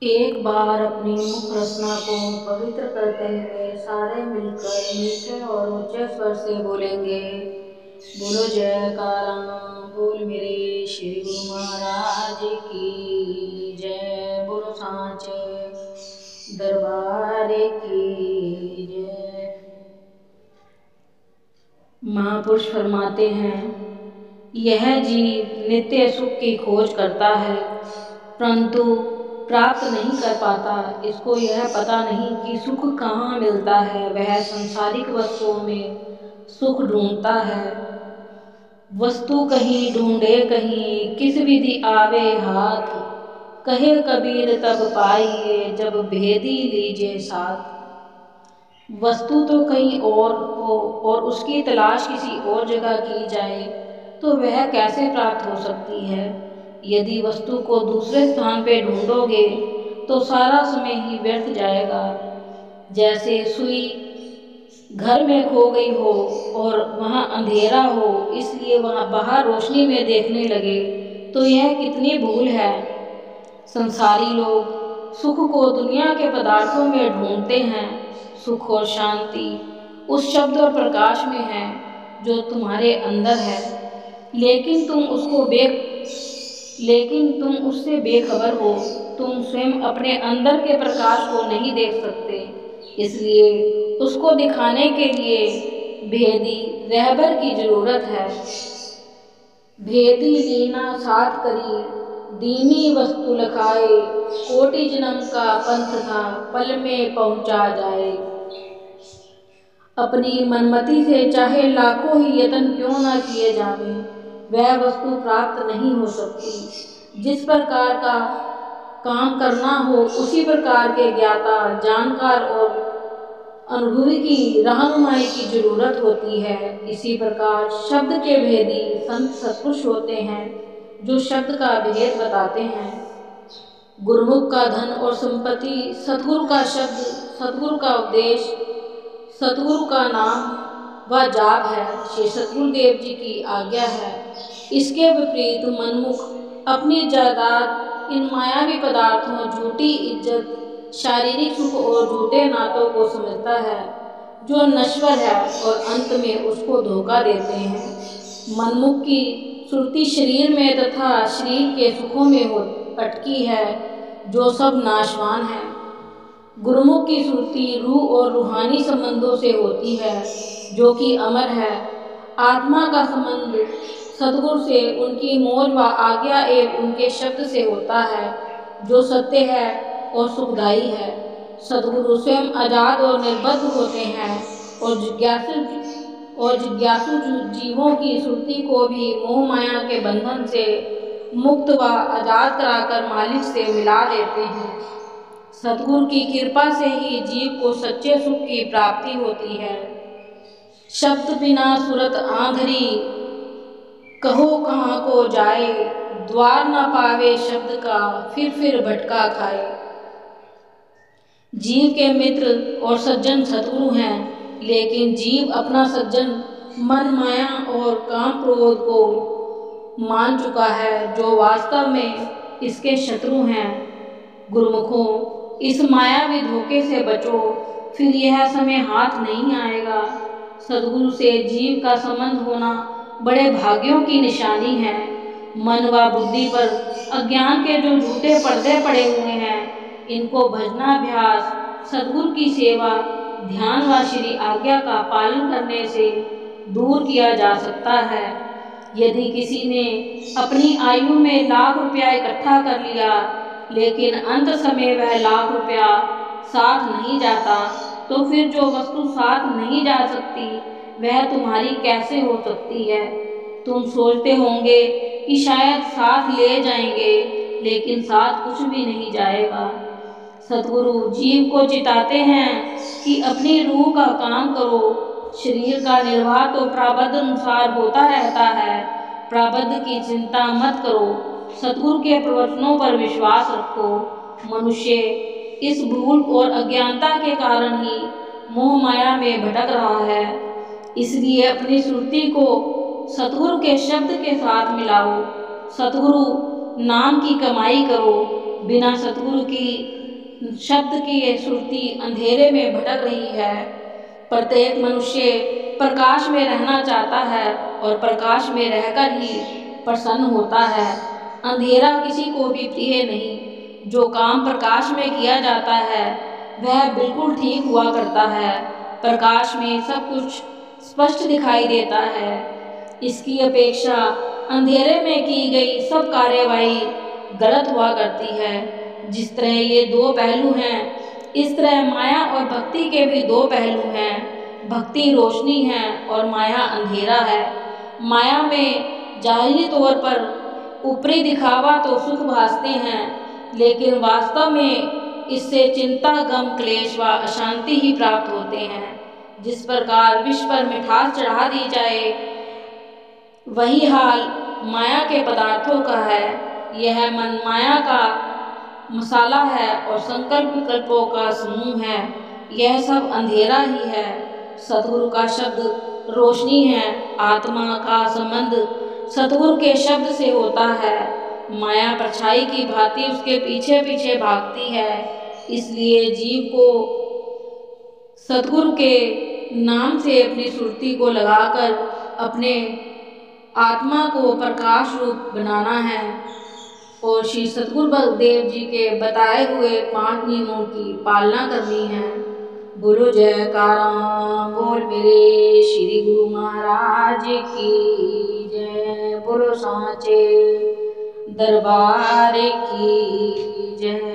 एक बार अपनी मुख रचना को पवित्र करते हुए सारे मिलकर मीठे और ऊंचे स्वर से बोलेंगे। बोलो जयकारा, बोल मेरे श्री गुरु महाराज की जय। बोलो सांचे दरबार की जय। महापुरुष फरमाते हैं, यह जीव नित्य सुख की खोज करता है परंतु प्राप्त नहीं कर पाता। इसको यह पता नहीं कि सुख कहाँ मिलता है। वह संसारिक वस्तुओं में सुख ढूंढता है। वस्तु कहीं ढूंढे कहीं, किस विधि आवे हाथ। कहे कबीर तब पाइए, जब भेदी लीजिए साथ। वस्तु तो कहीं और हो और उसकी तलाश किसी और जगह की जाए तो वह कैसे प्राप्त हो सकती है। यदि वस्तु को दूसरे स्थान पे ढूंढोगे तो सारा समय ही व्यर्थ जाएगा। जैसे सुई घर में खो गई हो और वहाँ अंधेरा हो, इसलिए वहाँ बाहर रोशनी में देखने लगे तो यह कितनी भूल है। संसारी लोग सुख को दुनिया के पदार्थों में ढूंढते हैं। सुख और शांति उस शब्द और प्रकाश में है जो तुम्हारे अंदर है, लेकिन तुम उससे बेखबर हो। तुम स्वयं अपने अंदर के प्रकाश को नहीं देख सकते, इसलिए उसको दिखाने के लिए भेदी रहबर की जरूरत है। भेदी दीना साथ करी, दीनी वस्तु लखाए। कोटि जन्म का पंथ था, पल में पहुंचा जाए। अपनी मनमति से चाहे लाखों ही यत्न क्यों न किए जावे, वह वस्तु प्राप्त नहीं हो सकती। जिस प्रकार का काम करना हो उसी प्रकार के ज्ञाता, जानकार और अनुभवी की रहनुमाई की जरूरत होती है। इसी प्रकार शब्द के भेदी संत सत्पुरुष होते हैं जो शब्द का भेद बताते हैं। गुरुमुख का धन और संपत्ति, सतगुरु का शब्द, सतगुरु का उपदेश, सतगुरु का नाम व जाप है। श्री सतगुरु देव जी की आज्ञा है। इसके विपरीत मनमुख अपनी जायदाद, इन मायावी पदार्थों, झूठी इज्जत, शारीरिक सुख और झूठे नातों को समझता है जो नश्वर है और अंत में उसको धोखा देते हैं। मनमुख की सुरती शरीर में तथा शरीर के सुखों में अटकी है जो सब नाशवान है। गुरुमुख की सुरती रूह और रूहानी संबंधों से होती है जो कि अमर है। आत्मा का संबंध सतगुरु से उनकी मौज व आज्ञा एवं उनके शब्द से होता है जो सत्य है और सुखदायी है। सतगुरु स्वयं आजाद और निर्बद्ध होते हैं और जिज्ञासु जीवों की सुरती को भी मोह माया के बंधन से मुक्त व आजाद कराकर मालिक से मिला देते हैं। सतगुरु की कृपा से ही जीव को सच्चे सुख की प्राप्ति होती है। शब्द बिना सुरत आंधरी, कहो कहाँ को जाए। द्वार न पावे शब्द का, फिर भटका खाए। जीव के मित्र और सज्जन सतगुरु हैं, लेकिन जीव अपना सज्जन मन माया और काम क्रोध को मान चुका है जो वास्तव में इसके शत्रु हैं। गुरुमुखों, इस मायावी धोखे से बचो, फिर यह समय हाथ नहीं आएगा। सद्गुरु से जीव का संबंध होना बड़े भाग्यों की निशानी है। मन व बुद्धि पर अज्ञान के जो झूठे पर्दे पड़े हुए हैं, इनको भजनाभ्यास, सद्गुरु की सेवा, ध्यान व श्री आज्ञा का पालन करने से दूर किया जा सकता है। यदि किसी ने अपनी आयु में लाख रुपया इकट्ठा कर लिया, लेकिन अंत समय वह लाख रुपया साथ नहीं जाता, तो फिर जो वस्तु साथ नहीं जा सकती वह तुम्हारी कैसे हो सकती है। तुम सोचते होंगे कि शायद साथ ले जाएंगे, लेकिन साथ कुछ भी नहीं जाएगा। सतगुरु जीव को चिताते हैं कि अपनी रूह का काम करो। शरीर का निर्वाह तो प्रारब्ध अनुसार होता रहता है, प्रारब्ध की चिंता मत करो। सतगुरु के प्रवचनों पर विश्वास रखो। मनुष्य इस भूल और अज्ञानता के कारण ही मोह माया में भटक रहा है। इसलिए अपनी सुरती को सतगुरु के शब्द के साथ मिलाओ। सतगुरु नाम की कमाई करो। बिना सतगुरु की शब्द की ये सुरती अंधेरे में भटक रही है। प्रत्येक मनुष्य प्रकाश में रहना चाहता है और प्रकाश में रहकर ही प्रसन्न होता है। अंधेरा किसी को भी प्रिय नहीं। जो काम प्रकाश में किया जाता है वह बिल्कुल ठीक हुआ करता है। प्रकाश में सब कुछ स्पष्ट दिखाई देता है। इसकी अपेक्षा अंधेरे में की गई सब कार्यवाही गलत हुआ करती है। जिस तरह ये दो पहलू हैं, इस तरह माया और भक्ति के भी दो पहलू हैं। भक्ति रोशनी है और माया अंधेरा है। माया में जाहिरी तौर पर ऊपरी दिखावा तो सुख भासते हैं, लेकिन वास्तव में इससे चिंता, गम, क्लेश व अशांति ही प्राप्त होते हैं। जिस प्रकार विष पर मिठास चढ़ा दी जाए, वही हाल माया के पदार्थों का है। यह मन माया का मसाला है और संकल्प विकल्पों का समूह है। यह सब अंधेरा ही है। सतगुरु का शब्द रोशनी है। आत्मा का संबंध सतगुरु के शब्द से होता है। माया परछाई की भांति उसके पीछे पीछे भागती है। इसलिए जीव को सतगुरु के नाम से अपनी सुरती को लगाकर अपने आत्मा को प्रकाश रूप बनाना है और श्री सतगुरु बलदेव जी के बताए हुए 5 नियमों की पालना करनी है। बोलो जयकारा बोल मेरे श्री गुरु महाराज की जय। बोलो सांचे दरबार की जय।